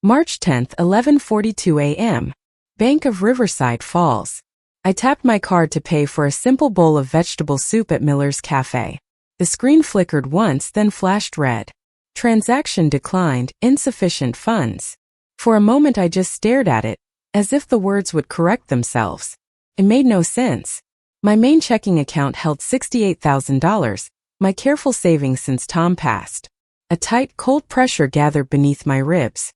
March 10th, 11:42 a.m. Bank of Riverside Falls. I tapped my card to pay for a simple bowl of vegetable soup at Miller's Cafe. The screen flickered once, then flashed red. Transaction declined, insufficient funds. For a moment I just stared at it, as if the words would correct themselves. It made no sense. My main checking account held $68,000, my careful savings since Tom passed. A tight, cold pressure gathered beneath my ribs.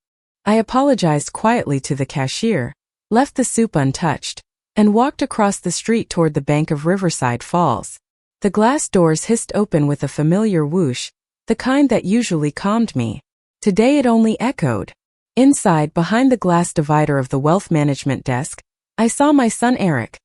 I apologized quietly to the cashier, left the soup untouched, and walked across the street toward the Bank of Riverside Falls. The glass doors hissed open with a familiar whoosh, the kind that usually calmed me. Today it only echoed. Inside, behind the glass divider of the wealth management desk, I saw my son Eric,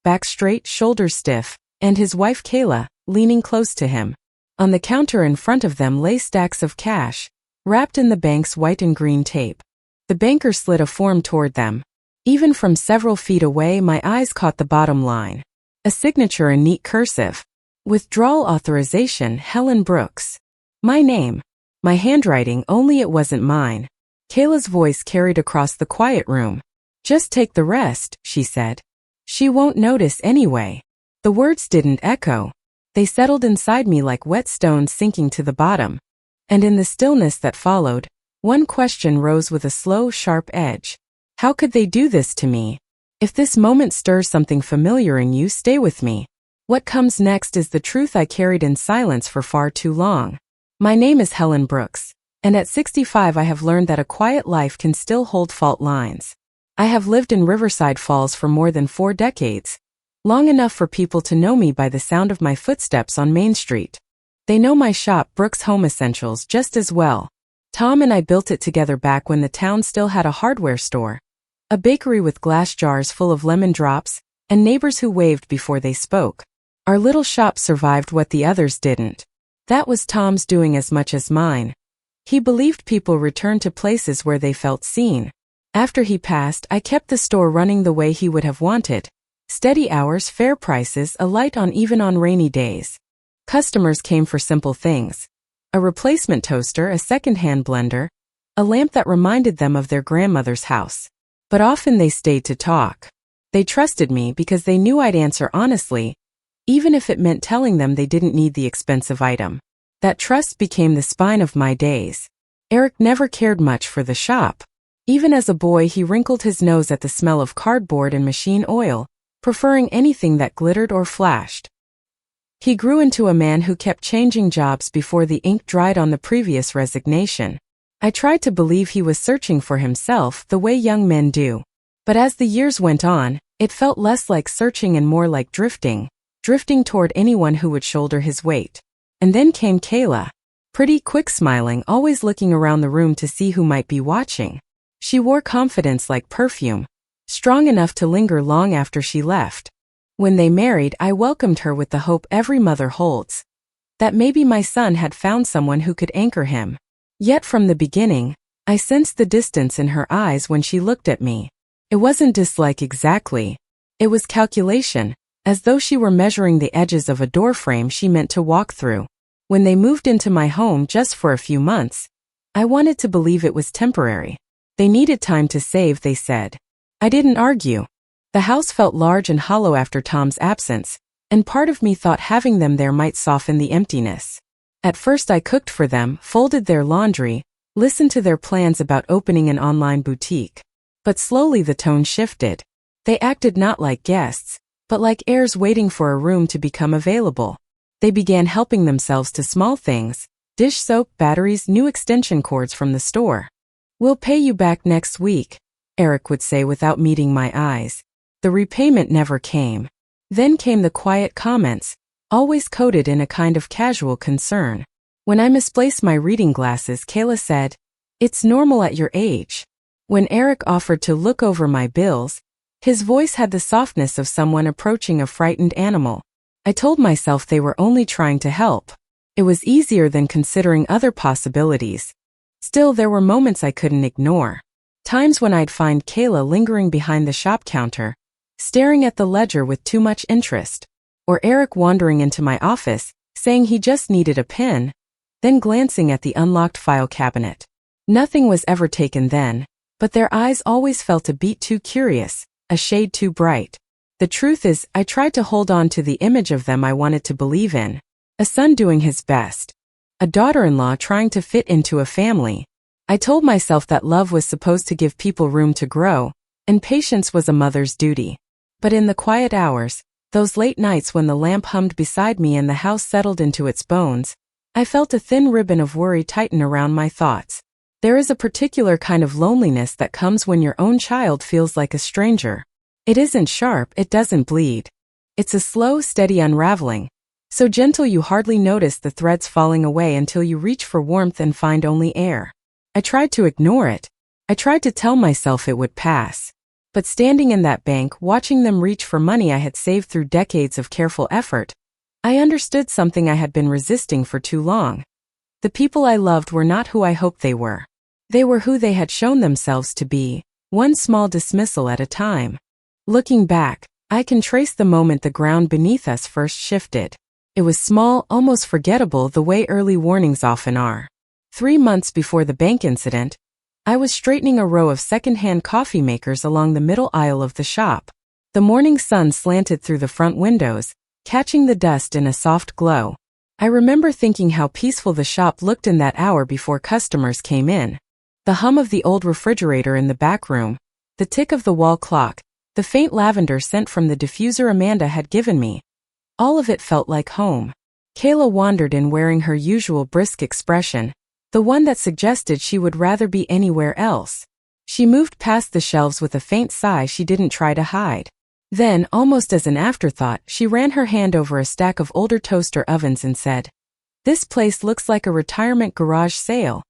back straight, shoulders stiff, and his wife Kayla, leaning close to him. On the counter in front of them lay stacks of cash, wrapped in the bank's white and green tape. The banker slid a form toward them. Even from several feet away, my eyes caught the bottom line. A signature in neat cursive. Withdrawal authorization, Helen Brooks. My name. My handwriting, only it wasn't mine. Kayla's voice carried across the quiet room. Just take the rest, she said. She won't notice anyway. The words didn't echo. They settled inside me like wet stones sinking to the bottom. And in the stillness that followed, one question rose with a slow, sharp edge. How could they do this to me? If this moment stirs something familiar in you, stay with me. What comes next is the truth I carried in silence for far too long. My name is Helen Brooks, and at 65 I have learned that a quiet life can still hold fault lines. I have lived in Riverside Falls for more than 4 decades, long enough for people to know me by the sound of my footsteps on Main Street. They know my shop, Brooks Home Essentials, just as well. Tom and I built it together back when the town still had a hardware store, a bakery with glass jars full of lemon drops, and neighbors who waved before they spoke. Our little shop survived what the others didn't. That was Tom's doing as much as mine. He believed people returned to places where they felt seen. After he passed, I kept the store running the way he would have wanted. Steady hours, fair prices, a light on even on rainy days. Customers came for simple things. A replacement toaster, a second-hand blender, a lamp that reminded them of their grandmother's house. But often they stayed to talk. They trusted me because they knew I'd answer honestly, even if it meant telling them they didn't need the expensive item. That trust became the spine of my days. Eric never cared much for the shop. Even as a boy, he wrinkled his nose at the smell of cardboard and machine oil, preferring anything that glittered or flashed. He grew into a man who kept changing jobs before the ink dried on the previous resignation. I tried to believe he was searching for himself the way young men do. But as the years went on, it felt less like searching and more like drifting toward anyone who would shoulder his weight. And then came Kayla. Pretty, quick smiling, always looking around the room to see who might be watching. She wore confidence like perfume, strong enough to linger long after she left. When they married, I welcomed her with the hope every mother holds, that maybe my son had found someone who could anchor him. Yet from the beginning, I sensed the distance in her eyes when she looked at me. It wasn't dislike exactly. It was calculation, as though she were measuring the edges of a doorframe she meant to walk through. When they moved into my home just for a few months, I wanted to believe it was temporary. They needed time to save, they said. I didn't argue. The house felt large and hollow after Tom's absence, and part of me thought having them there might soften the emptiness. At first I cooked for them, folded their laundry, listened to their plans about opening an online boutique. But slowly the tone shifted. They acted not like guests, but like heirs waiting for a room to become available. They began helping themselves to small things, dish soap, batteries, new extension cords from the store. "We'll pay you back next week," Eric would say without meeting my eyes. The repayment never came. Then came the quiet comments, always coded in a kind of casual concern. When I misplaced my reading glasses, Kayla said, "It's normal at your age." When Eric offered to look over my bills, his voice had the softness of someone approaching a frightened animal. I told myself they were only trying to help. It was easier than considering other possibilities. Still, there were moments I couldn't ignore. Times when I'd find Kayla lingering behind the shop counter, staring at the ledger with too much interest. Or Eric wandering into my office, saying he just needed a pen, then glancing at the unlocked file cabinet. Nothing was ever taken then, but their eyes always felt a beat too curious, a shade too bright. The truth is, I tried to hold on to the image of them I wanted to believe in. A son doing his best. A daughter-in-law trying to fit into a family. I told myself that love was supposed to give people room to grow, and patience was a mother's duty. But in the quiet hours, those late nights when the lamp hummed beside me and the house settled into its bones, I felt a thin ribbon of worry tighten around my thoughts. There is a particular kind of loneliness that comes when your own child feels like a stranger. It isn't sharp, it doesn't bleed. It's a slow, steady unraveling, so gentle you hardly notice the threads falling away until you reach for warmth and find only air. I tried to ignore it. I tried to tell myself it would pass. But standing in that bank, watching them reach for money I had saved through decades of careful effort, I understood something I had been resisting for too long. The people I loved were not who I hoped they were. They were who they had shown themselves to be, one small dismissal at a time. Looking back, I can trace the moment the ground beneath us first shifted. It was small, almost forgettable the way early warnings often are. 3 months before the bank incident, I was straightening a row of second-hand coffee makers along the middle aisle of the shop. The morning sun slanted through the front windows, catching the dust in a soft glow. I remember thinking how peaceful the shop looked in that hour before customers came in. The hum of the old refrigerator in the back room, the tick of the wall clock, the faint lavender scent from the diffuser Amanda had given me. All of it felt like home. Kayla wandered in wearing her usual brisk expression, the one that suggested she would rather be anywhere else. She moved past the shelves with a faint sigh she didn't try to hide. Then, almost as an afterthought, she ran her hand over a stack of older toaster ovens and said, "This place looks like a retirement garage sale."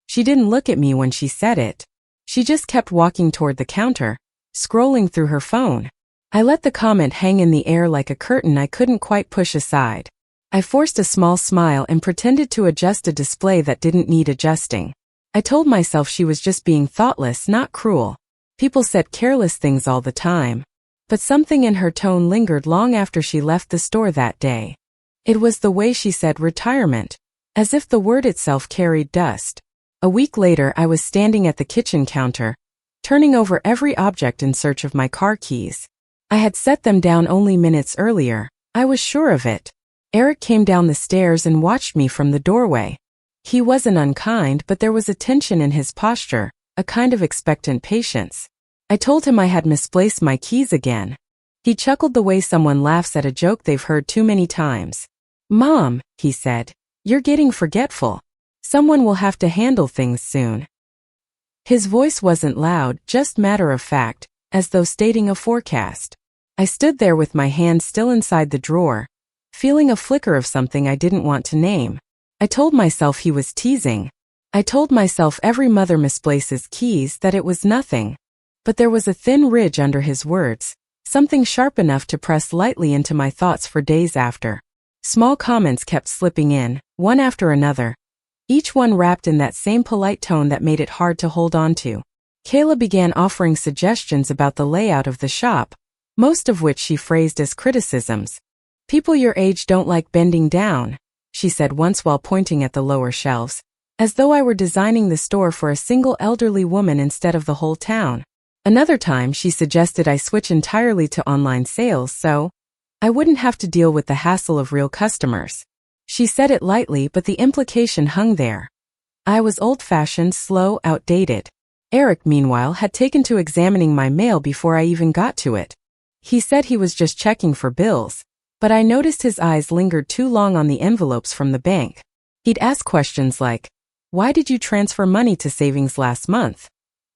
She didn't look at me when she said it. She just kept walking toward the counter, scrolling through her phone. I let the comment hang in the air like a curtain I couldn't quite push aside. I forced a small smile and pretended to adjust a display that didn't need adjusting. I told myself she was just being thoughtless, not cruel. People said careless things all the time. But something in her tone lingered long after she left the store that day. It was the way she said retirement, as if the word itself carried dust. A week later, I was standing at the kitchen counter, turning over every object in search of my car keys. I had set them down only minutes earlier. I was sure of it. Eric came down the stairs and watched me from the doorway. He wasn't unkind, but there was a tension in his posture, a kind of expectant patience. I told him I had misplaced my keys again. He chuckled the way someone laughs at a joke they've heard too many times. "Mom," he said, "you're getting forgetful. Someone will have to handle things soon." His voice wasn't loud, just matter of fact, as though stating a forecast. I stood there with my hand still inside the drawer, feeling a flicker of something I didn't want to name. I told myself he was teasing. I told myself every mother misplaces keys, that it was nothing. But there was a thin ridge under his words, something sharp enough to press lightly into my thoughts for days after. Small comments kept slipping in, one after another, each one wrapped in that same polite tone that made it hard to hold on to. Kayla began offering suggestions about the layout of the shop, most of which she phrased as criticisms. "People your age don't like bending down," she said once while pointing at the lower shelves, as though I were designing the store for a single elderly woman instead of the whole town. Another time, she suggested I switch entirely to online sales so I wouldn't have to deal with the hassle of real customers. She said it lightly, but the implication hung there. I was old-fashioned, slow, outdated. Eric, meanwhile, had taken to examining my mail before I even got to it. He said he was just checking for bills, but I noticed his eyes lingered too long on the envelopes from the bank. He'd ask questions like, "Why did you transfer money to savings last month?"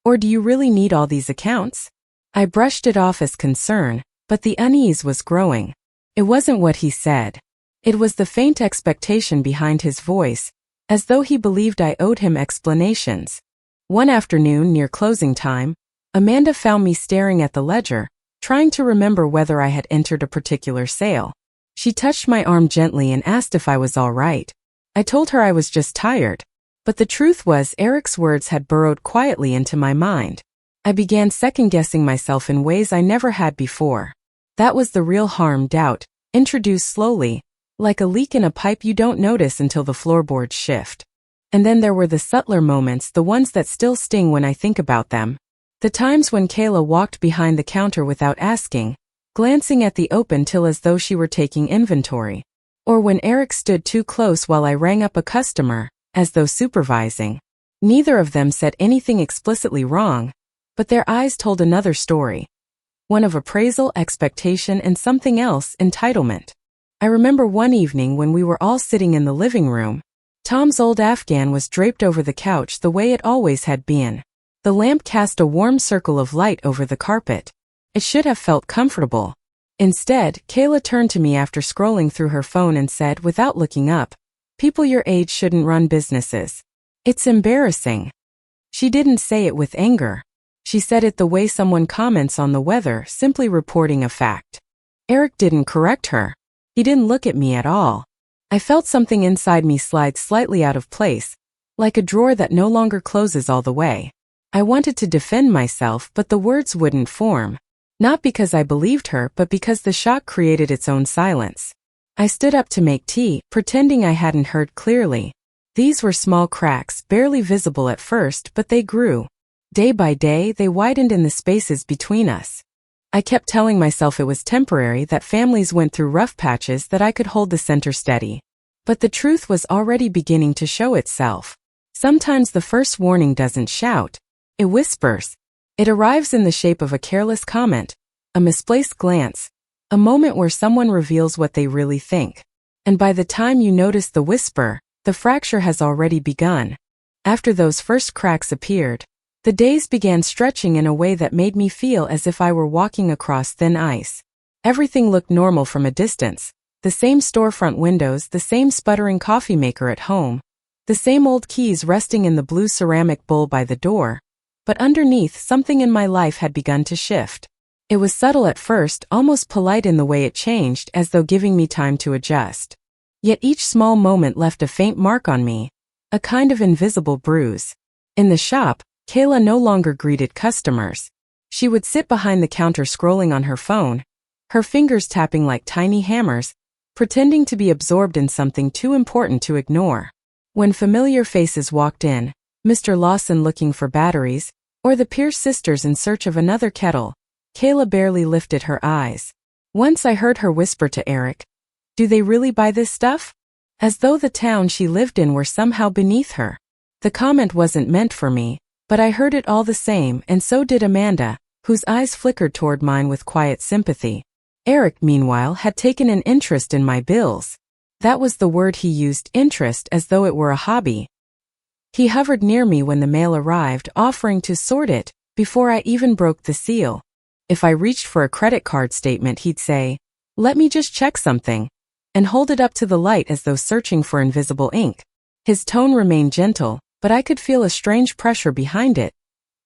Or, "Do you really need all these accounts?" I brushed it off as concern, but the unease was growing. It wasn't what he said. It was the faint expectation behind his voice, as though he believed I owed him explanations. One afternoon, near closing time, Amanda found me staring at the ledger, trying to remember whether I had entered a particular sale. She touched my arm gently and asked if I was all right. I told her I was just tired. But the truth was, Eric's words had burrowed quietly into my mind. I began second-guessing myself in ways I never had before. That was the real harm, doubt, introduced slowly, like a leak in a pipe you don't notice until the floorboards shift. And then there were the subtler moments, the ones that still sting when I think about them. The times when Kayla walked behind the counter without asking, glancing at the open till as though she were taking inventory. Or when Eric stood too close while I rang up a customer, as though supervising. Neither of them said anything explicitly wrong, but their eyes told another story. One of appraisal, expectation, and something else, entitlement. I remember one evening when we were all sitting in the living room. Tom's old Afghan was draped over the couch the way it always had been. The lamp cast a warm circle of light over the carpet. It should have felt comfortable. Instead, Kayla turned to me after scrolling through her phone and said without looking up, "People your age shouldn't run businesses. It's embarrassing." She didn't say it with anger. She said it the way someone comments on the weather, simply reporting a fact. Eric didn't correct her. He didn't look at me at all. I felt something inside me slide slightly out of place, like a drawer that no longer closes all the way. I wanted to defend myself, but the words wouldn't form. Not because I believed her, but because the shock created its own silence. I stood up to make tea, pretending I hadn't heard clearly. These were small cracks, barely visible at first, but they grew. Day by day, they widened in the spaces between us. I kept telling myself it was temporary, that families went through rough patches, that I could hold the center steady. But the truth was already beginning to show itself. Sometimes the first warning doesn't shout. It whispers. It arrives in the shape of a careless comment, a misplaced glance, a moment where someone reveals what they really think. And by the time you notice the whisper, the fracture has already begun. After those first cracks appeared, the days began stretching in a way that made me feel as if I were walking across thin ice. Everything looked normal from a distance. The same storefront windows, the same sputtering coffee maker at home, the same old keys resting in the blue ceramic bowl by the door. But underneath, something in my life had begun to shift. It was subtle at first, almost polite in the way it changed, as though giving me time to adjust. Yet each small moment left a faint mark on me, a kind of invisible bruise. In the shop, Kayla no longer greeted customers. She would sit behind the counter scrolling on her phone, her fingers tapping like tiny hammers, pretending to be absorbed in something too important to ignore. When familiar faces walked in, Mr. Lawson looking for batteries, or the Pierce sisters in search of another kettle, Kayla barely lifted her eyes. Once I heard her whisper to Eric, "Do they really buy this stuff?" As though the town she lived in were somehow beneath her. The comment wasn't meant for me, but I heard it all the same, and so did Amanda, whose eyes flickered toward mine with quiet sympathy. Eric, meanwhile, had taken an interest in my bills. That was the word he used, interest, as though it were a hobby. He hovered near me when the mail arrived, offering to sort it, before I even broke the seal. If I reached for a credit card statement, he'd say, "Let me just check something," and hold it up to the light as though searching for invisible ink. His tone remained gentle, but I could feel a strange pressure behind it,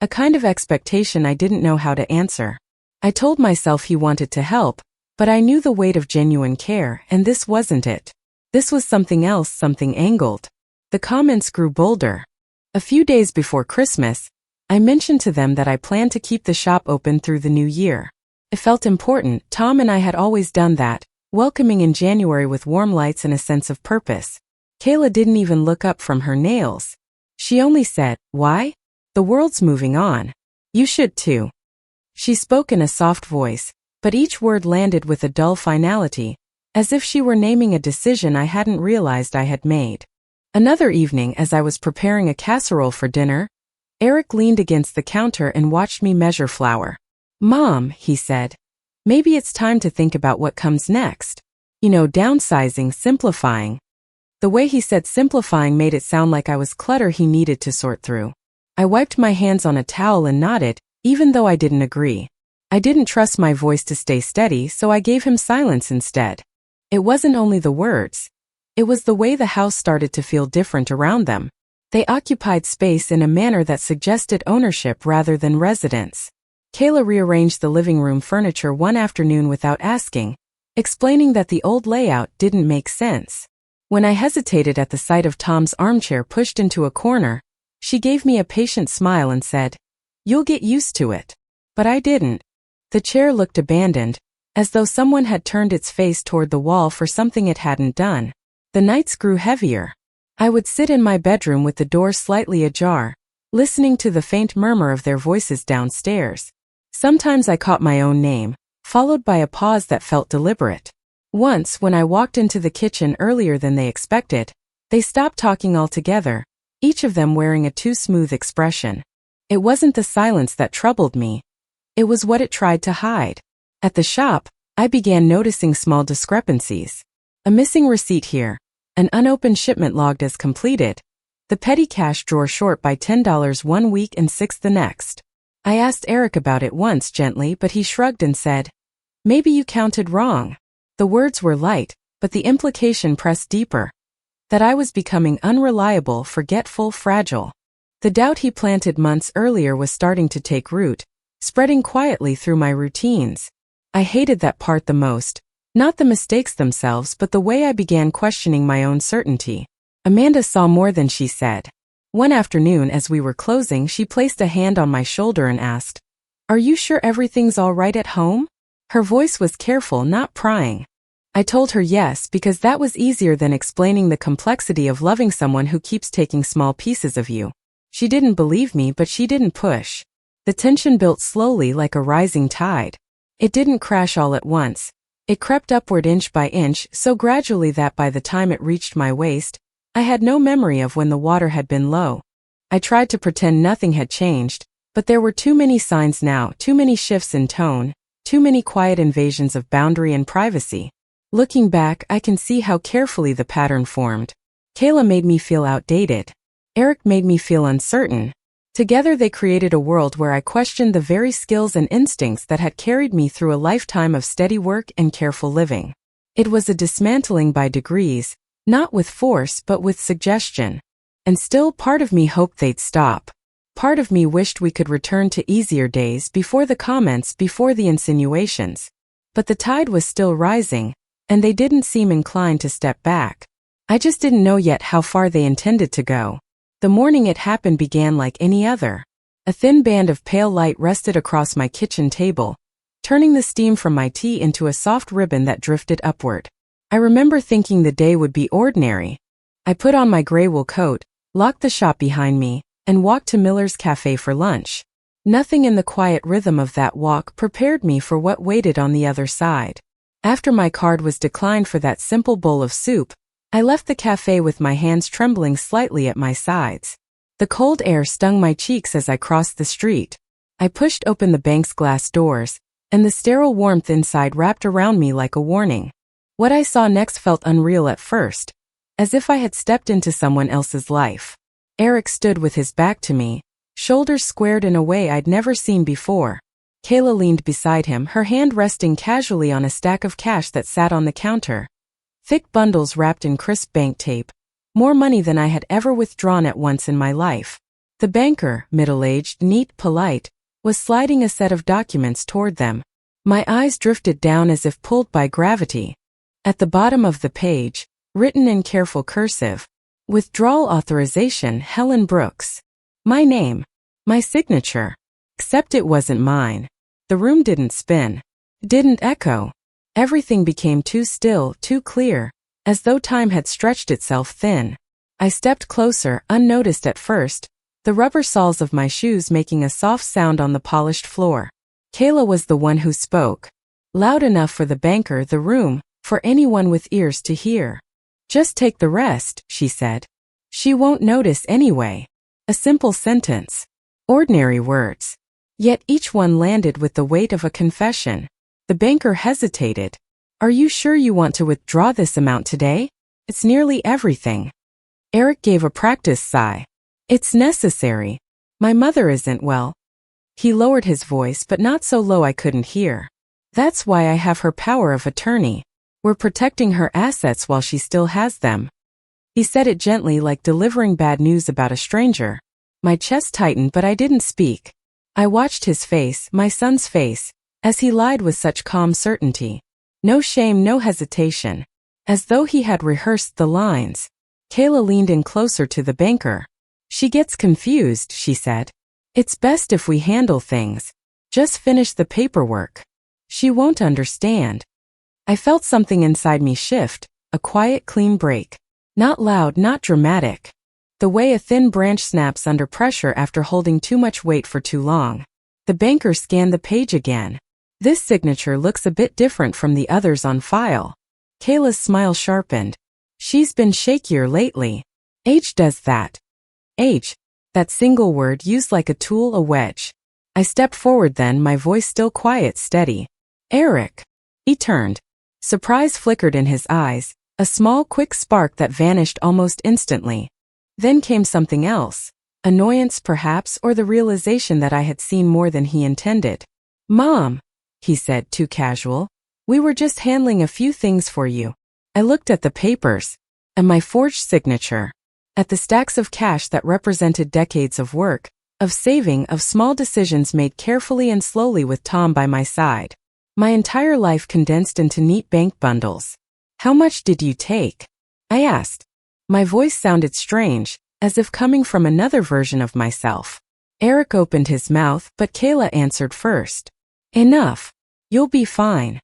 a kind of expectation I didn't know how to answer. I told myself he wanted to help, but I knew the weight of genuine care, and this wasn't it. This was something else, something angled. The comments grew bolder. A few days before Christmas, I mentioned to them that I planned to keep the shop open through the new year. It felt important. Tom and I had always done that, welcoming in January with warm lights and a sense of purpose. Kayla didn't even look up from her nails. She only said, "Why? The world's moving on. You should too." She spoke in a soft voice, but each word landed with a dull finality, as if she were naming a decision I hadn't realized I had made. Another evening, as I was preparing a casserole for dinner, Eric leaned against the counter and watched me measure flour. "Mom," he said, "maybe it's time to think about what comes next. You know, downsizing, simplifying." The way he said simplifying made it sound like I was clutter he needed to sort through. I wiped my hands on a towel and nodded, even though I didn't agree. I didn't trust my voice to stay steady, so I gave him silence instead. It wasn't only the words. It was the way the house started to feel different around them. They occupied space in a manner that suggested ownership rather than residence. Kayla rearranged the living room furniture one afternoon without asking, explaining that the old layout didn't make sense. When I hesitated at the sight of Tom's armchair pushed into a corner, she gave me a patient smile and said, "You'll get used to it." But I didn't. The chair looked abandoned, as though someone had turned its face toward the wall for something it hadn't done. The nights grew heavier. I would sit in my bedroom with the door slightly ajar, listening to the faint murmur of their voices downstairs. Sometimes I caught my own name, followed by a pause that felt deliberate. Once, when I walked into the kitchen earlier than they expected, they stopped talking altogether, each of them wearing a too smooth expression. It wasn't the silence that troubled me. It was what it tried to hide. At the shop, I began noticing small discrepancies. A missing receipt here, an unopened shipment logged as completed, the petty cash drawer short by $10 one week and $6 the next. I asked Eric about it once gently, but he shrugged and said, "Maybe you counted wrong." The words were light, but the implication pressed deeper. That I was becoming unreliable, forgetful, fragile. The doubt he planted months earlier was starting to take root, spreading quietly through my routines. I hated that part the most, not the mistakes themselves but the way I began questioning my own certainty. Amanda saw more than she said. One afternoon as we were closing, she placed a hand on my shoulder and asked, "Are you sure everything's all right at home?" Her voice was careful, not prying. I told her yes because that was easier than explaining the complexity of loving someone who keeps taking small pieces of you. She didn't believe me, but she didn't push. The tension built slowly like a rising tide. It didn't crash all at once. It crept upward inch by inch, so gradually that by the time it reached my waist, I had no memory of when the water had been low. I tried to pretend nothing had changed, but there were too many signs now, too many shifts in tone, too many quiet invasions of boundary and privacy. Looking back, I can see how carefully the pattern formed. Kayla made me feel outdated. Eric made me feel uncertain. Together they created a world where I questioned the very skills and instincts that had carried me through a lifetime of steady work and careful living. It was a dismantling by degrees, not with force but with suggestion. And still part of me hoped they'd stop. Part of me wished we could return to easier days, before the comments, before the insinuations. But the tide was still rising, and they didn't seem inclined to step back. I just didn't know yet how far they intended to go. The morning it happened began like any other. A thin band of pale light rested across my kitchen table, turning the steam from my tea into a soft ribbon that drifted upward. I remember thinking the day would be ordinary. I put on my gray wool coat, locked the shop behind me, and walked to Miller's Cafe for lunch. Nothing in the quiet rhythm of that walk prepared me for what waited on the other side. After my card was declined for that simple bowl of soup, I left the cafe with my hands trembling slightly at my sides. The cold air stung my cheeks as I crossed the street. I pushed open the bank's glass doors, and the sterile warmth inside wrapped around me like a warning. What I saw next felt unreal at first, as if I had stepped into someone else's life. Eric stood with his back to me, shoulders squared in a way I'd never seen before. Kayla leaned beside him, her hand resting casually on a stack of cash that sat on the counter. Thick bundles wrapped in crisp bank tape, more money than I had ever withdrawn at once in my life. The banker, middle-aged, neat, polite, was sliding a set of documents toward them. My eyes drifted down as if pulled by gravity. At the bottom of the page, written in careful cursive, "Withdrawal authorization, Helen Brooks." My name. My signature. Except it wasn't mine. The room didn't spin. Didn't echo. Everything became too still, too clear, as though time had stretched itself thin. I stepped closer, unnoticed at first, the rubber soles of my shoes making a soft sound on the polished floor. Kayla was the one who spoke. Loud enough for the banker, the room, for anyone with ears to hear. "Just take the rest," she said. "She won't notice anyway." A simple sentence. Ordinary words. Yet each one landed with the weight of a confession. The banker hesitated. "Are you sure you want to withdraw this amount today? It's nearly everything." Eric gave a practiced sigh. "It's necessary. My mother isn't well." He lowered his voice, but not so low I couldn't hear. "That's why I have her power of attorney. We're protecting her assets while she still has them." He said it gently, like delivering bad news about a stranger. My chest tightened, but I didn't speak. I watched his face, my son's face, as he lied with such calm certainty. No shame, no hesitation. As though he had rehearsed the lines. Kayla leaned in closer to the banker. "She gets confused," she said. "It's best if we handle things. Just finish the paperwork. She won't understand." I felt something inside me shift, a quiet, clean break. Not loud, not dramatic. The way a thin branch snaps under pressure after holding too much weight for too long. The banker scanned the page again. This signature looks a bit different from the others on file. Kayla's smile sharpened. She's been shakier lately. Age does that. Age. That single word used like a tool, a wedge. I stepped forward then, my voice still quiet, steady. Eric. He turned. Surprise flickered in his eyes, a small, quick spark that vanished almost instantly. Then came something else. Annoyance perhaps, or the realization that I had seen more than he intended. Mom, he said, too casual. We were just handling a few things for you. I looked at the papers. And my forged signature. At the stacks of cash that represented decades of work, of saving, of small decisions made carefully and slowly with Tom by my side. My entire life condensed into neat bank bundles. How much did you take? I asked. My voice sounded strange, as if coming from another version of myself. Eric opened his mouth, but Kayla answered first. Enough. You'll be fine.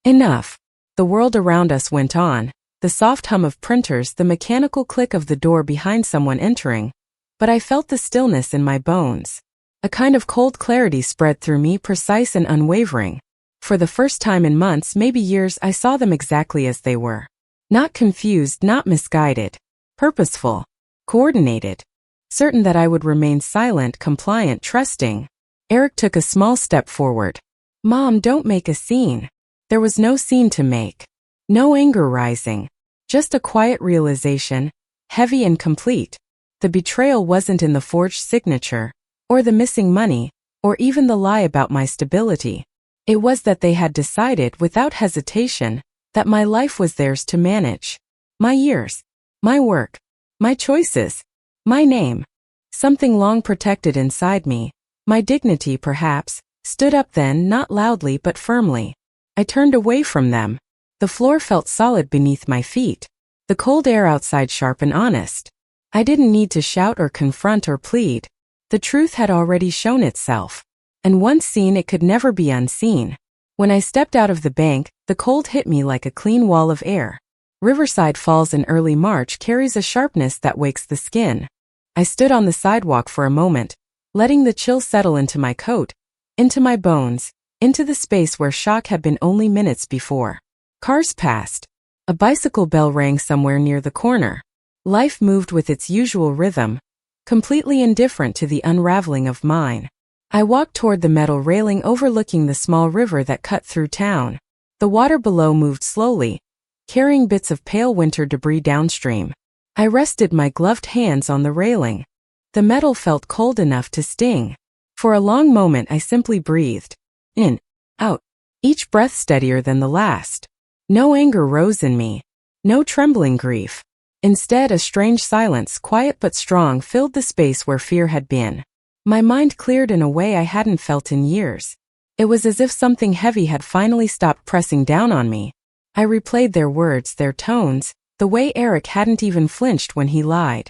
Enough. The world around us went on, the soft hum of printers, the mechanical click of the door behind someone entering, but I felt the stillness in my bones. A kind of cold clarity spread through me, precise and unwavering. For the first time in months, maybe years, I saw them exactly as they were. Not confused, not misguided. Purposeful. Coordinated. Certain that I would remain silent, compliant, trusting. Eric took a small step forward. Mom, don't make a scene. There was no scene to make. No anger rising. Just a quiet realization, heavy and complete. The betrayal wasn't in the forged signature, or the missing money, or even the lie about my stability. It was that they had decided, without hesitation, that my life was theirs to manage. My years. My work. My choices. My name. Something long protected inside me, my dignity perhaps, stood up then, not loudly but firmly. I turned away from them. The floor felt solid beneath my feet. The cold air outside sharp and honest. I didn't need to shout or confront or plead. The truth had already shown itself. And once seen, it could never be unseen. When I stepped out of the bank, the cold hit me like a clean wall of air. Riverside Falls in early March carries a sharpness that wakes the skin. I stood on the sidewalk for a moment, letting the chill settle into my coat, into my bones, into the space where shock had been only minutes before. Cars passed. A bicycle bell rang somewhere near the corner. Life moved with its usual rhythm, completely indifferent to the unraveling of mine. I walked toward the metal railing overlooking the small river that cut through town. The water below moved slowly, carrying bits of pale winter debris downstream. I rested my gloved hands on the railing. The metal felt cold enough to sting. For a long moment I simply breathed. In, out, each breath steadier than the last. No anger rose in me. No trembling grief. Instead, a strange silence, quiet but strong, filled the space where fear had been. My mind cleared in a way I hadn't felt in years. It was as if something heavy had finally stopped pressing down on me. I replayed their words, their tones, the way Eric hadn't even flinched when he lied.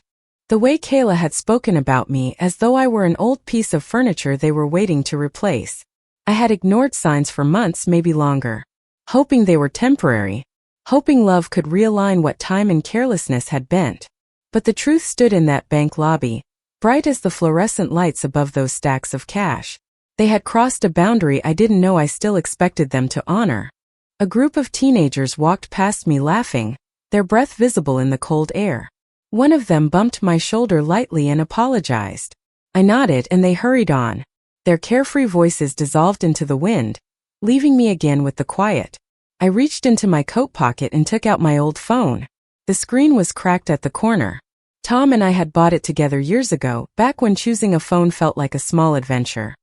The way Kayla had spoken about me as though I were an old piece of furniture they were waiting to replace. I had ignored signs for months, maybe longer. Hoping they were temporary. Hoping love could realign what time and carelessness had bent. But the truth stood in that bank lobby, bright as the fluorescent lights above those stacks of cash. They had crossed a boundary I didn't know I still expected them to honor. A group of teenagers walked past me laughing, their breath visible in the cold air. One of them bumped my shoulder lightly and apologized. I nodded and they hurried on. Their carefree voices dissolved into the wind, leaving me again with the quiet. I reached into my coat pocket and took out my old phone. The screen was cracked at the corner. Tom and I had bought it together years ago, back when choosing a phone felt like a small adventure.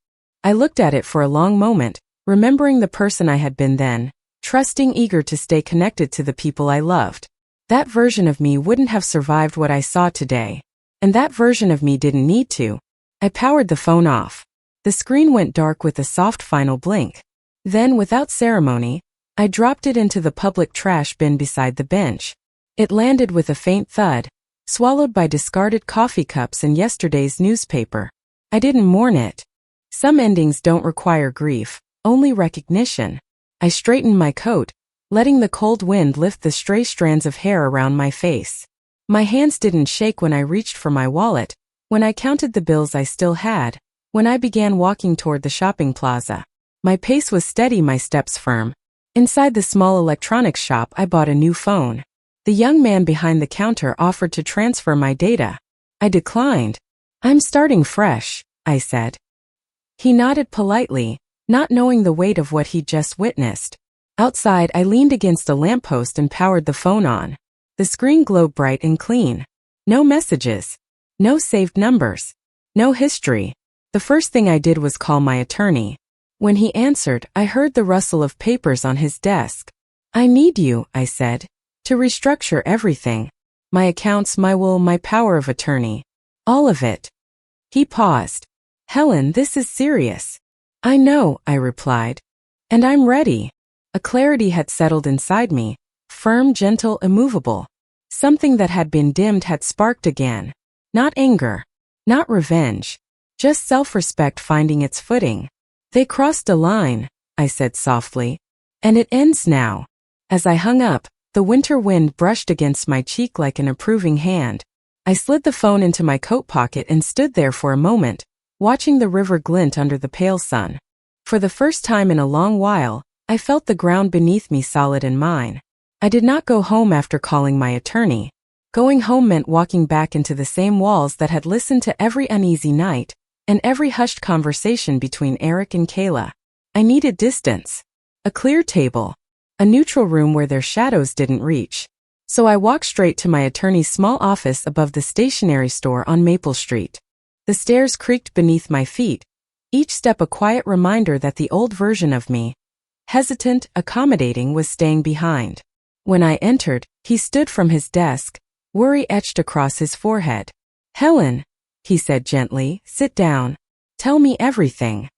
I looked at it for a long moment, remembering the person I had been then, trusting, eager to stay connected to the people I loved. That version of me wouldn't have survived what I saw today. And that version of me didn't need to. I powered the phone off. The screen went dark with a soft final blink. Then, without ceremony, I dropped it into the public trash bin beside the bench. It landed with a faint thud, swallowed by discarded coffee cups and yesterday's newspaper. I didn't mourn it. Some endings don't require grief, only recognition. I straightened my coat, letting the cold wind lift the stray strands of hair around my face. My hands didn't shake when I reached for my wallet, when I counted the bills I still had, when I began walking toward the shopping plaza. My pace was steady, my steps firm. Inside the small electronics shop, I bought a new phone. The young man behind the counter offered to transfer my data. I declined. "I'm starting fresh," I said. He nodded politely, not knowing the weight of what he'd just witnessed. Outside, I leaned against a lamppost and powered the phone on. The screen glowed bright and clean. No messages. No saved numbers. No history. The first thing I did was call my attorney. When he answered, I heard the rustle of papers on his desk. "I need you," I said, "to restructure everything. My accounts, my will, my power of attorney. All of it." He paused. "Helen, this is serious." "I know," I replied. "And I'm ready." A clarity had settled inside me, firm, gentle, immovable. Something that had been dimmed had sparked again. Not anger. Not revenge. Just self-respect finding its footing. "They crossed a line," I said softly. "And it ends now." As I hung up, the winter wind brushed against my cheek like an approving hand. I slid the phone into my coat pocket and stood there for a moment, watching the river glint under the pale sun. For the first time in a long while, I felt the ground beneath me solid and mine. I did not go home after calling my attorney. Going home meant walking back into the same walls that had listened to every uneasy night and every hushed conversation between Eric and Kayla. I needed distance. A clear table. A neutral room where their shadows didn't reach. So I walked straight to my attorney's small office above the stationery store on Maple Street. The stairs creaked beneath my feet, each step a quiet reminder that the old version of me, hesitant, accommodating, was staying behind. When I entered, he stood from his desk, worry etched across his forehead. "Helen," he said gently, "sit down. Tell me everything."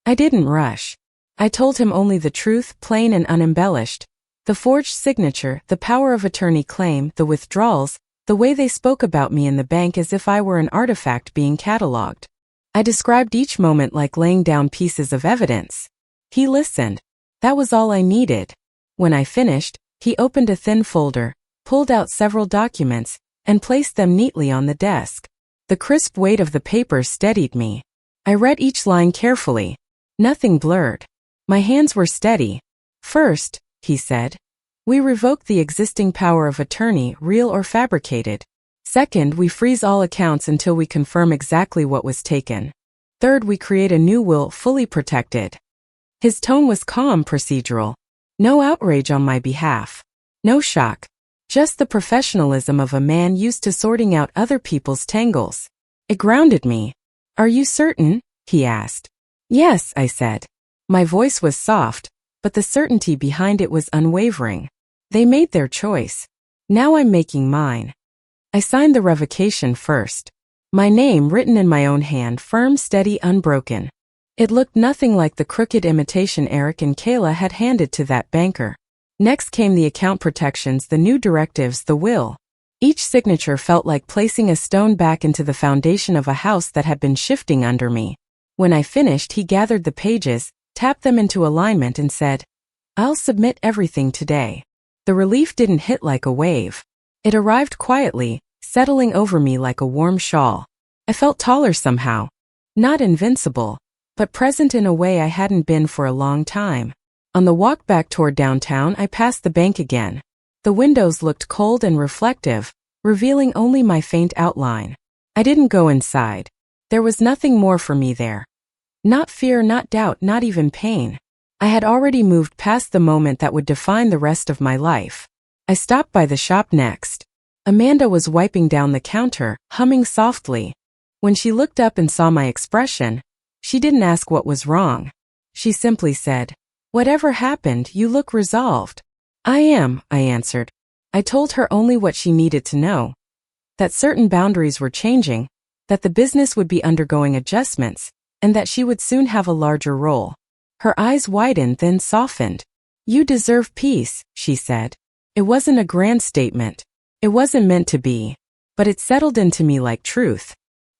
I didn't rush. I told him only the truth, plain and unembellished. The forged signature, the power of attorney claim, the withdrawals, the way they spoke about me in the bank as if I were an artifact being catalogued. I described each moment like laying down pieces of evidence. He listened. That was all I needed. When I finished, he opened a thin folder, pulled out several documents, and placed them neatly on the desk. The crisp weight of the papers steadied me. I read each line carefully. Nothing blurred. My hands were steady. "First," he said, "we revoke the existing power of attorney, real or fabricated. Second, we freeze all accounts until we confirm exactly what was taken. Third, we create a new will, fully protected." His tone was calm, procedural. No outrage on my behalf. No shock. Just the professionalism of a man used to sorting out other people's tangles. It grounded me. "Are you certain?" he asked. "Yes," I said. My voice was soft, but the certainty behind it was unwavering. They made their choice. Now I'm making mine. I signed the revocation first. My name written in my own hand, firm, steady, unbroken. It looked nothing like the crooked imitation Eric and Kayla had handed to that banker. Next came the account protections, the new directives, the will. Each signature felt like placing a stone back into the foundation of a house that had been shifting under me. When I finished, he gathered the pages, tapped them into alignment and said, "I'll submit everything today." The relief didn't hit like a wave. It arrived quietly, settling over me like a warm shawl. I felt taller somehow. Not invincible, but present in a way I hadn't been for a long time. On the walk back toward downtown, I passed the bank again. The windows looked cold and reflective, revealing only my faint outline. I didn't go inside. There was nothing more for me there. Not fear, not doubt, not even pain. I had already moved past the moment that would define the rest of my life. I stopped by the shop next. Amanda was wiping down the counter, humming softly. When she looked up and saw my expression, she didn't ask what was wrong. She simply said, "Whatever happened, you look resolved." "I am," I answered. I told her only what she needed to know. That certain boundaries were changing, that the business would be undergoing adjustments, and that she would soon have a larger role. Her eyes widened, then softened. "You deserve peace," she said. It wasn't a grand statement. It wasn't meant to be. But it settled into me like truth.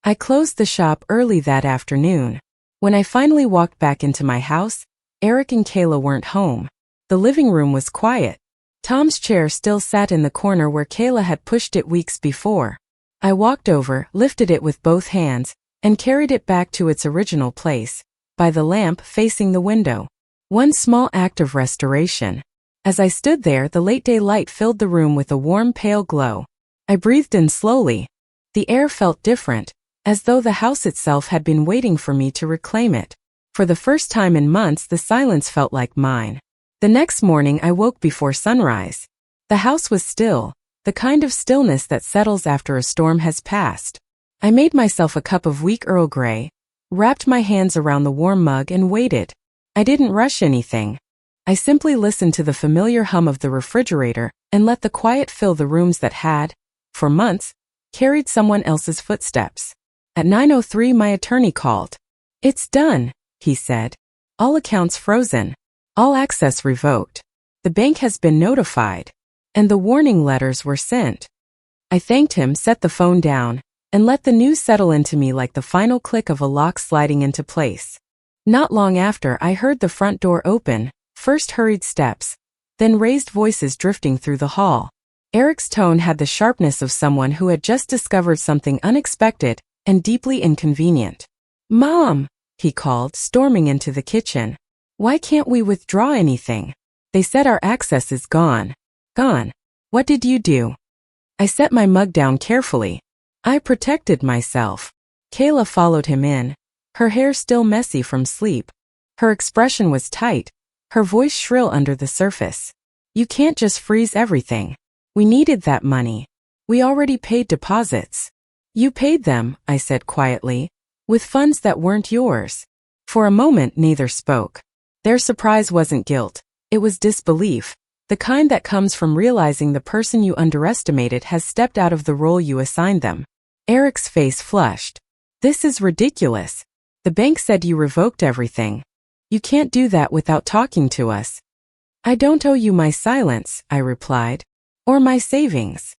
I closed the shop early that afternoon. When I finally walked back into my house, Eric and Kayla weren't home. The living room was quiet. Tom's chair still sat in the corner where Kayla had pushed it weeks before. I walked over, lifted it with both hands, and carried it back to its original place, by the lamp facing the window. One small act of restoration. As I stood there, the late-day light filled the room with a warm, pale glow. I breathed in slowly. The air felt different, as though the house itself had been waiting for me to reclaim it. For the first time in months, the silence felt like mine. The next morning, I woke before sunrise. The house was still, the kind of stillness that settles after a storm has passed. I made myself a cup of weak Earl Grey, wrapped my hands around the warm mug and waited. I didn't rush anything. I simply listened to the familiar hum of the refrigerator and let the quiet fill the rooms that had, for months, carried someone else's footsteps. At 9:03 my attorney called. "It's done," he said. "All accounts frozen. All access revoked. The bank has been notified." And the warning letters were sent. I thanked him, set the phone down, and let the news settle into me like the final click of a lock sliding into place. Not long after, I heard the front door open, first hurried steps, then raised voices drifting through the hall. Eric's tone had the sharpness of someone who had just discovered something unexpected and deeply inconvenient. "Mom," he called, storming into the kitchen. "Why can't we withdraw anything? They said our access is gone." "Gone? What did you do?" I set my mug down carefully. I protected myself. Kayla followed him in, her hair still messy from sleep. Her expression was tight, her voice shrill under the surface. "You can't just freeze everything. We needed that money. We already paid deposits." "You paid them," I said quietly, "with funds that weren't yours." For a moment neither spoke. Their surprise wasn't guilt, it was disbelief, the kind that comes from realizing the person you underestimated has stepped out of the role you assigned them. Eric's face flushed. "This is ridiculous. The bank said you revoked everything. You can't do that without talking to us." "I don't owe you my silence," I replied. "Or my savings."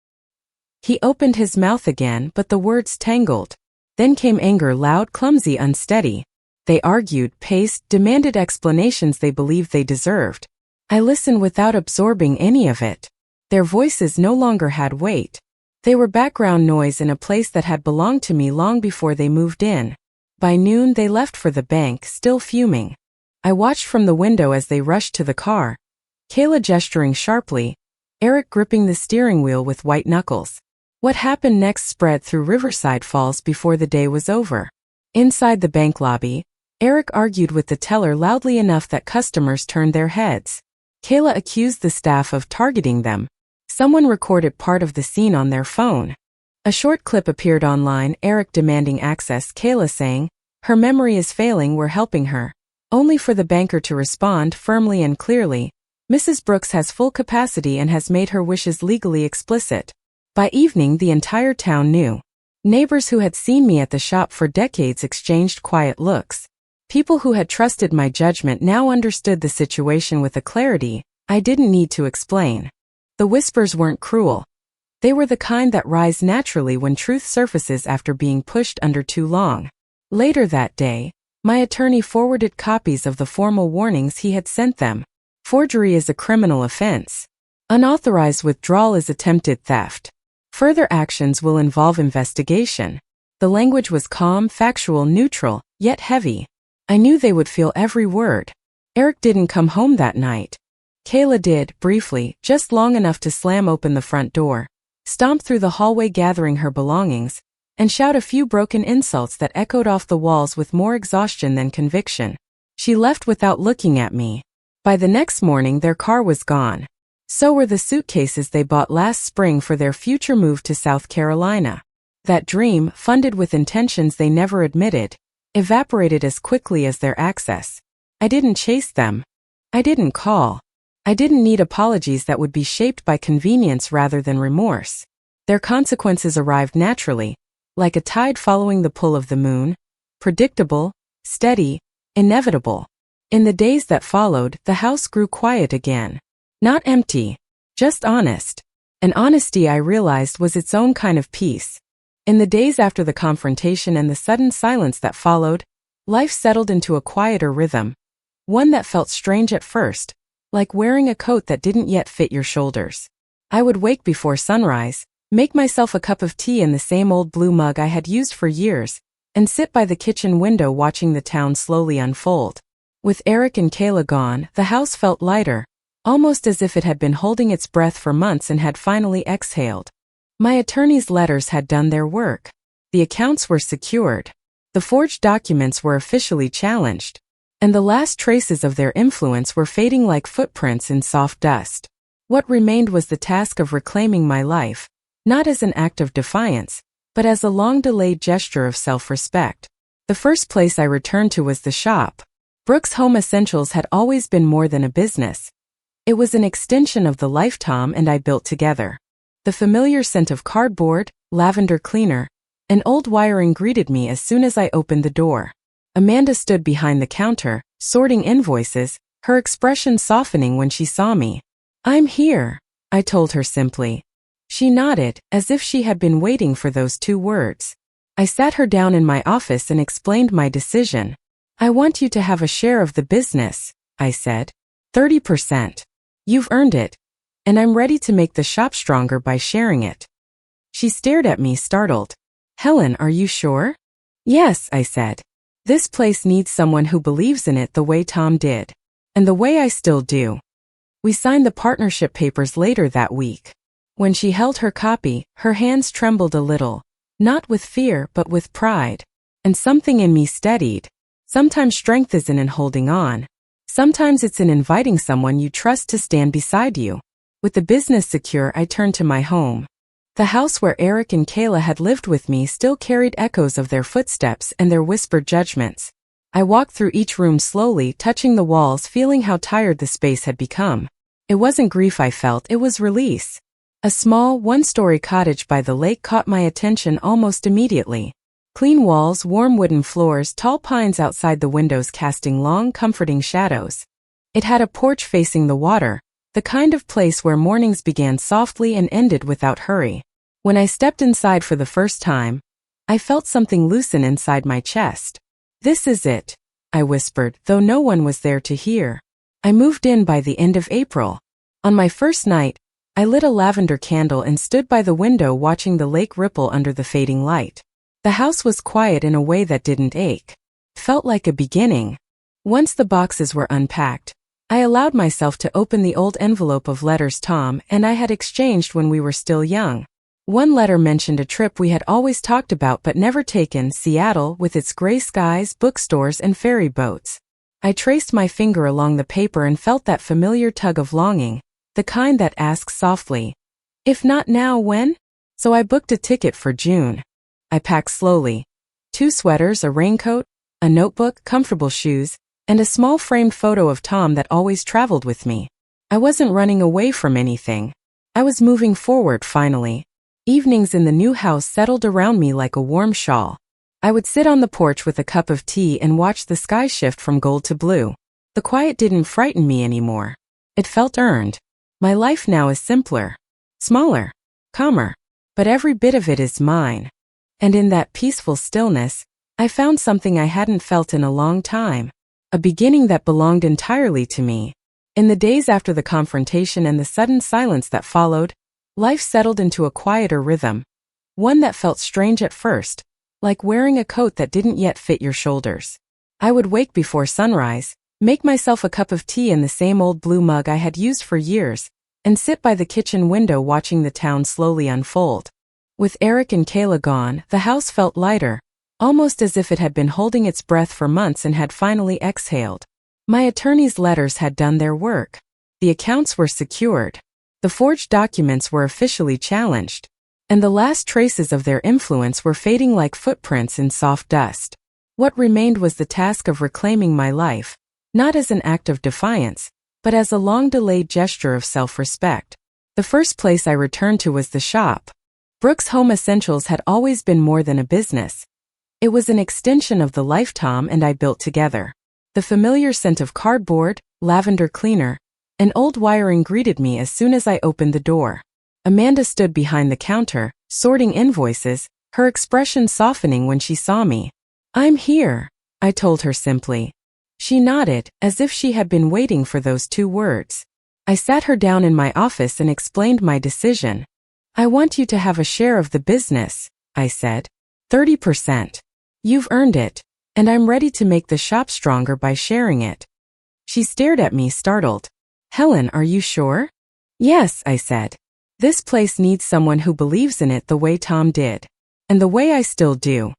He opened his mouth again, but the words tangled. Then came anger, loud, clumsy, unsteady. They argued, paced, demanded explanations they believed they deserved. I listened without absorbing any of it. Their voices no longer had weight. They were background noise in a place that had belonged to me long before they moved in. By noon they left for the bank, still fuming. I watched from the window as they rushed to the car, Kayla gesturing sharply, Eric gripping the steering wheel with white knuckles. What happened next spread through Riverside Falls before the day was over. Inside the bank lobby, Eric argued with the teller loudly enough that customers turned their heads. Kayla accused the staff of targeting them. Someone recorded part of the scene on their phone. A short clip appeared online, Eric demanding access, Kayla saying, "Her memory is failing, we're helping her." Only for the banker to respond firmly and clearly, "Mrs. Brooks has full capacity and has made her wishes legally explicit." By evening the entire town knew. Neighbors who had seen me at the shop for decades exchanged quiet looks. People who had trusted my judgment now understood the situation with a clarity I didn't need to explain. The whispers weren't cruel. They were the kind that rise naturally when truth surfaces after being pushed under too long. Later that day, my attorney forwarded copies of the formal warnings he had sent them. Forgery is a criminal offense. Unauthorized withdrawal is attempted theft. Further actions will involve investigation. The language was calm, factual, neutral, yet heavy. I knew they would feel every word. Eric didn't come home that night. Kayla did, briefly, just long enough to slam open the front door, stomp through the hallway gathering her belongings, and shout a few broken insults that echoed off the walls with more exhaustion than conviction. She left without looking at me. By the next morning their car was gone. So were the suitcases they bought last spring for their future move to South Carolina. That dream, funded with intentions they never admitted, evaporated as quickly as their access. I didn't chase them. I didn't call. I didn't need apologies that would be shaped by convenience rather than remorse. Their consequences arrived naturally, like a tide following the pull of the moon, predictable, steady, inevitable. In the days that followed, the house grew quiet again. Not empty, just honest. An honesty I realized was its own kind of peace. In the days after the confrontation and the sudden silence that followed, life settled into a quieter rhythm, one that felt strange at first, like wearing a coat that didn't yet fit your shoulders. I would wake before sunrise, make myself a cup of tea in the same old blue mug I had used for years, and sit by the kitchen window watching the town slowly unfold. With Eric and Kayla gone, the house felt lighter, almost as if it had been holding its breath for months and had finally exhaled. My attorney's letters had done their work. The accounts were secured. The forged documents were officially challenged. And the last traces of their influence were fading like footprints in soft dust. What remained was the task of reclaiming my life, not as an act of defiance, but as a long-delayed gesture of self-respect. The first place I returned to was the shop. Brooks Home Essentials had always been more than a business. It was an extension of the life Tom and I built together. The familiar scent of cardboard, lavender cleaner, and old wiring greeted me as soon as I opened the door. Amanda stood behind the counter, sorting invoices, her expression softening when she saw me. "I'm here," I told her simply. She nodded, as if she had been waiting for those two words. I sat her down in my office and explained my decision. "I want you to have a share of the business," I said. 30%. You've earned it, and I'm ready to make the shop stronger by sharing it." She stared at me, startled. "Helen, are you sure?" "Yes," I said. "This place needs someone who believes in it the way Tom did. And the way I still do." We signed the partnership papers later that week. When she held her copy, her hands trembled a little, not with fear but with pride. And something in me steadied. Sometimes strength isn't in holding on. Sometimes it's in inviting someone you trust to stand beside you. With the business secure, I turned to my home. The house where Eric and Kayla had lived with me still carried echoes of their footsteps and their whispered judgments. I walked through each room slowly, touching the walls, feeling how tired the space had become. It wasn't grief I felt, it was release. A small, one-story cottage by the lake caught my attention almost immediately. Clean walls, warm wooden floors, tall pines outside the windows casting long, comforting shadows. It had a porch facing the water, the kind of place where mornings began softly and ended without hurry. When I stepped inside for the first time, I felt something loosen inside my chest. "This is it," I whispered, though no one was there to hear. I moved in by the end of April. On my first night, I lit a lavender candle and stood by the window watching the lake ripple under the fading light. The house was quiet in a way that didn't ache. It felt like a beginning. Once the boxes were unpacked, I allowed myself to open the old envelope of letters Tom and I had exchanged when we were still young. One letter mentioned a trip we had always talked about but never taken, Seattle, with its gray skies, bookstores, and ferry boats. I traced my finger along the paper and felt that familiar tug of longing, the kind that asks softly, "If not now, when?" So I booked a ticket for June. I packed slowly. 2 sweaters, a raincoat, a notebook, comfortable shoes, and a small framed photo of Tom that always traveled with me. I wasn't running away from anything. I was moving forward finally. Evenings in the new house settled around me like a warm shawl. I would sit on the porch with a cup of tea and watch the sky shift from gold to blue. The quiet didn't frighten me anymore. It felt earned. My life now is simpler, smaller, calmer, but every bit of it is mine. And in that peaceful stillness, I found something I hadn't felt in a long time, a beginning that belonged entirely to me. In the days after the confrontation and the sudden silence that followed, life settled into a quieter rhythm, one that felt strange at first, like wearing a coat that didn't yet fit your shoulders. I would wake before sunrise, make myself a cup of tea in the same old blue mug I had used for years, and sit by the kitchen window watching the town slowly unfold. With Eric and Kayla gone, the house felt lighter, almost as if it had been holding its breath for months and had finally exhaled. My attorney's letters had done their work. The accounts were secured. The forged documents were officially challenged. And the last traces of their influence were fading like footprints in soft dust. What remained was the task of reclaiming my life, not as an act of defiance, but as a long-delayed gesture of self-respect. The first place I returned to was the shop. Brooks Home Essentials had always been more than a business. It was an extension of the life Tom and I built together. The familiar scent of cardboard, lavender cleaner, and old wiring greeted me as soon as I opened the door. Amanda stood behind the counter, sorting invoices, her expression softening when she saw me. "I'm here," I told her simply. She nodded, as if she had been waiting for those two words. I sat her down in my office and explained my decision. I want you to have a share of the business, I said. 30%. You've earned it, and I'm ready to make the shop stronger by sharing it. She stared at me, startled. Helen, are you sure? Yes, I said. This place needs someone who believes in it the way Tom did. And the way I still do.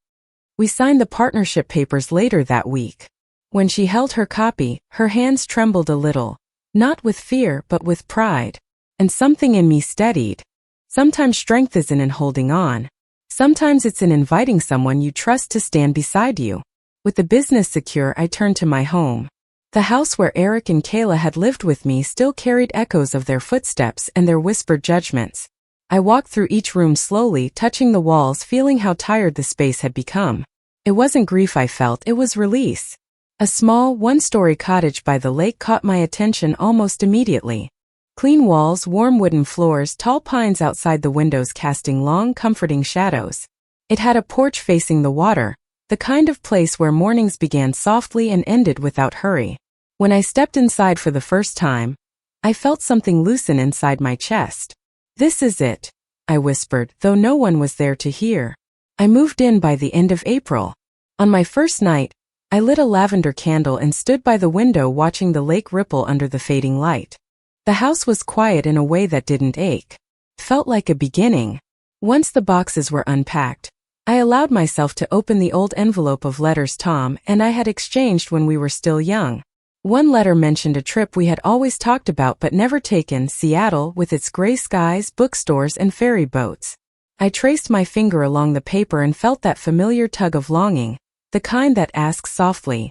We signed the partnership papers later that week. When she held her copy, her hands trembled a little. Not with fear, but with pride. And something in me steadied. Sometimes strength isn't in holding on. Sometimes it's in inviting someone you trust to stand beside you. With the business secure, I turned to my home. The house where Eric and Kayla had lived with me still carried echoes of their footsteps and their whispered judgments. I walked through each room slowly, touching the walls, feeling how tired the space had become. It wasn't grief I felt, it was release. A small, one-story cottage by the lake caught my attention almost immediately. Clean walls, warm wooden floors, tall pines outside the windows casting long, comforting shadows. It had a porch facing the water, the kind of place where mornings began softly and ended without hurry. When I stepped inside for the first time, I felt something loosen inside my chest. This is it, I whispered, though no one was there to hear. I moved in by the end of April. On my first night, I lit a lavender candle and stood by the window watching the lake ripple under the fading light. The house was quiet in a way that didn't ache. It felt like a beginning. Once the boxes were unpacked, I allowed myself to open the old envelope of letters Tom and I had exchanged when we were still young. One letter mentioned a trip we had always talked about but never taken, Seattle, with its gray skies, bookstores, and ferry boats. I traced my finger along the paper and felt that familiar tug of longing, the kind that asks softly,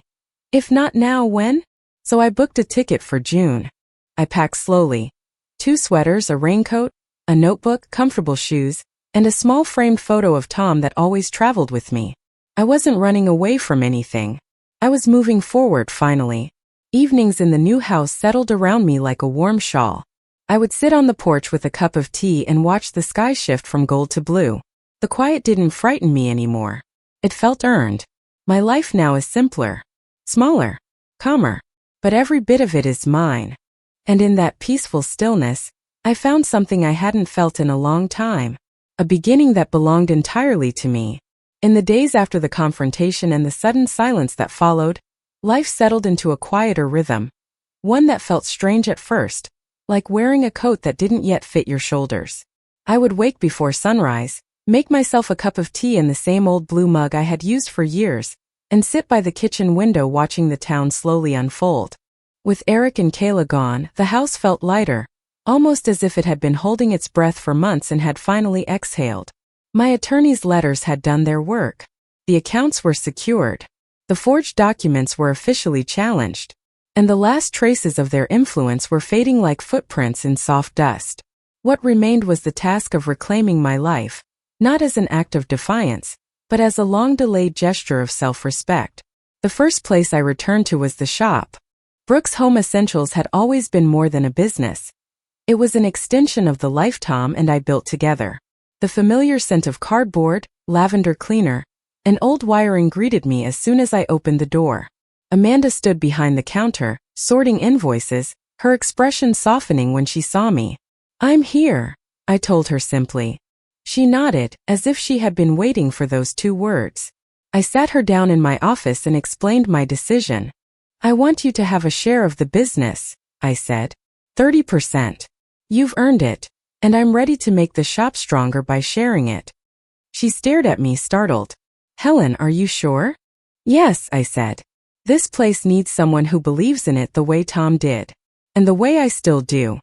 if not now, when? So I booked a ticket for June. I packed slowly. 2 sweaters, a raincoat, a notebook, comfortable shoes, and a small framed photo of Tom that always traveled with me. I wasn't running away from anything. I was moving forward finally. Evenings in the new house settled around me like a warm shawl. I would sit on the porch with a cup of tea and watch the sky shift from gold to blue. The quiet didn't frighten me anymore. It felt earned. My life now is simpler, smaller, calmer, but every bit of it is mine. And in that peaceful stillness, I found something I hadn't felt in a long time. A beginning that belonged entirely to me. In the days after the confrontation and the sudden silence that followed, life settled into a quieter rhythm. One that felt strange at first, like wearing a coat that didn't yet fit your shoulders. I would wake before sunrise, make myself a cup of tea in the same old blue mug I had used for years, and sit by the kitchen window watching the town slowly unfold. With Eric and Kayla gone, the house felt lighter, almost as if it had been holding its breath for months and had finally exhaled. My attorney's letters had done their work. The accounts were secured. The forged documents were officially challenged. And the last traces of their influence were fading like footprints in soft dust. What remained was the task of reclaiming my life, not as an act of defiance, but as a long-delayed gesture of self-respect. The first place I returned to was the shop. Brooks Home Essentials had always been more than a business. It was an extension of the life Tom and I built together. The familiar scent of cardboard, lavender cleaner, and old wiring greeted me as soon as I opened the door. Amanda stood behind the counter, sorting invoices, her expression softening when she saw me. "I'm here," I told her simply. She nodded, as if she had been waiting for those 2 words. I sat her down in my office and explained my decision. "I want you to have a share of the business," I said. 30%. You've earned it, and I'm ready to make the shop stronger by sharing it. She stared at me, startled. "Helen, are you sure?" "Yes," I said. "This place needs someone who believes in it the way Tom did. And the way I still do."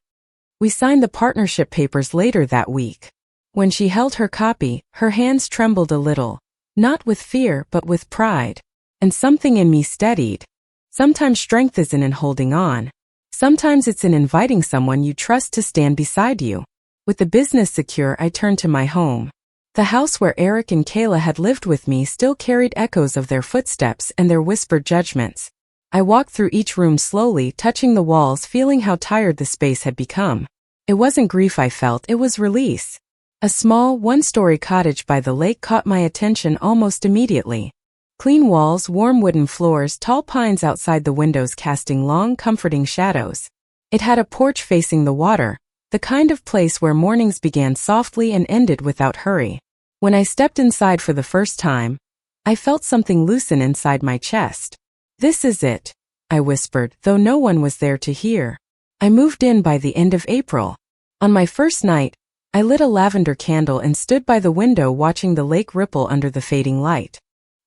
We signed the partnership papers later that week. When she held her copy, her hands trembled a little, not with fear but with pride. And something in me steadied. Sometimes strength isn't in holding on. Sometimes it's in inviting someone you trust to stand beside you. With the business secure, I turned to my home. The house where Eric and Kayla had lived with me still carried echoes of their footsteps and their whispered judgments. I walked through each room slowly, touching the walls, feeling how tired the space had become. It wasn't grief I felt, it was release. A small, one-story cottage by the lake caught my attention almost immediately. Clean walls, warm wooden floors, tall pines outside the windows casting long, comforting shadows. It had a porch facing the water, the kind of place where mornings began softly and ended without hurry. When I stepped inside for the first time, I felt something loosen inside my chest. "This is it," I whispered, though no one was there to hear. I moved in by the end of April. On my first night, I lit a lavender candle and stood by the window watching the lake ripple under the fading light.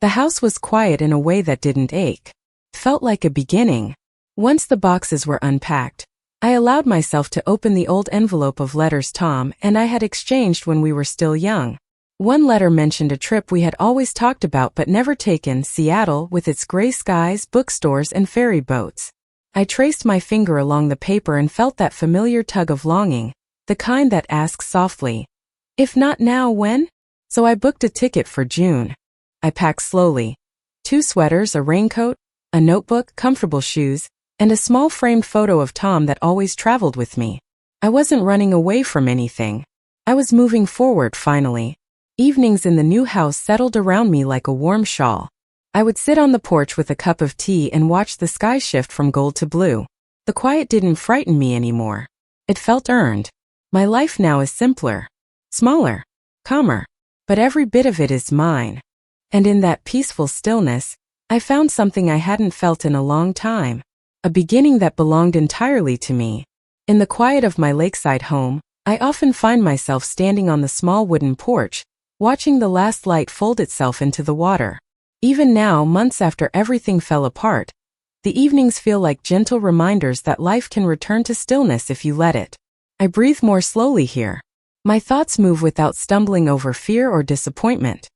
The house was quiet in a way that didn't ache. It felt like a beginning. Once the boxes were unpacked, I allowed myself to open the old envelope of letters Tom and I had exchanged when we were still young. One letter mentioned a trip we had always talked about but never taken, Seattle, with its gray skies, bookstores, and ferry boats. I traced my finger along the paper and felt that familiar tug of longing, the kind that asks softly, "If not now, when?" So I booked a ticket for June. I packed slowly. 2 sweaters, a raincoat, a notebook, comfortable shoes, and a small framed photo of Tom that always traveled with me. I wasn't running away from anything. I was moving forward, finally. Evenings in the new house settled around me like a warm shawl. I would sit on the porch with a cup of tea and watch the sky shift from gold to blue. The quiet didn't frighten me anymore. It felt earned. My life now is simpler, smaller, calmer, but every bit of it is mine. And in that peaceful stillness, I found something I hadn't felt in a long time. A beginning that belonged entirely to me. In the quiet of my lakeside home, I often find myself standing on the small wooden porch, watching the last light fold itself into the water. Even now, months after everything fell apart, the evenings feel like gentle reminders that life can return to stillness if you let it. I breathe more slowly here. My thoughts move without stumbling over fear or disappointment.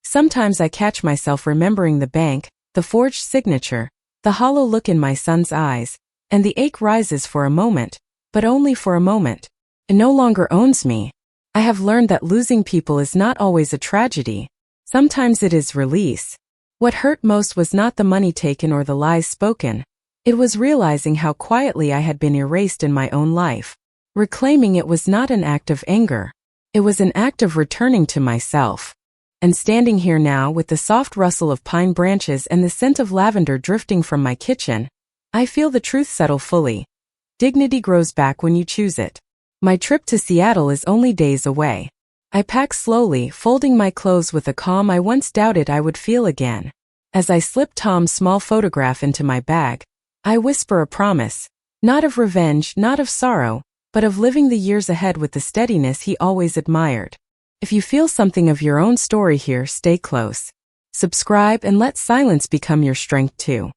Sometimes I catch myself remembering the bank, the forged signature, the hollow look in my son's eyes, and the ache rises for a moment, but only for a moment. It no longer owns me. I have learned that losing people is not always a tragedy. Sometimes it is release. What hurt most was not the money taken or the lies spoken. It was realizing how quietly I had been erased in my own life. Reclaiming it was not an act of anger. It was an act of returning to myself. And standing here now with the soft rustle of pine branches and the scent of lavender drifting from my kitchen, I feel the truth settle fully. Dignity grows back when you choose it. My trip to Seattle is only days away. I pack slowly, folding my clothes with a calm I once doubted I would feel again. As I slip Tom's small photograph into my bag, I whisper a promise, not of revenge, not of sorrow, but of living the years ahead with the steadiness he always admired. If you feel something of your own story here, stay close. Subscribe and let silence become your strength too.